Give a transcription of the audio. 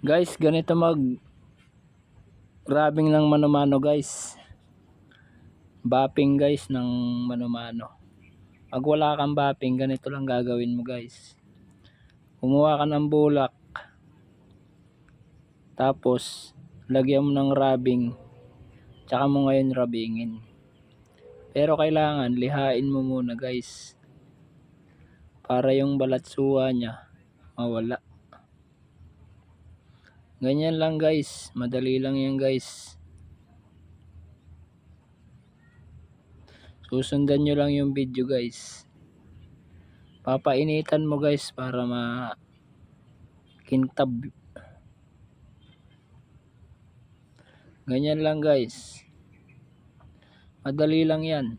Guys, ganito mag grabbing ng mano-mano guys. Bapping guys ng mano-mano. Pag wala kang bapping, ganito lang gagawin mo guys. Kumuha ka ng bulak. Tapos lagyan mo ng rubbing. Tsaka mo ngayon rubbingin. Pero kailangan lihain mo muna guys. Para yung balatsuwa niya mawala. Ganyan lang guys, madali lang yan guys. Susundan nyo lang yung video guys. Papainitan mo guys para makintab. Ganyan lang guys. Madali lang yan.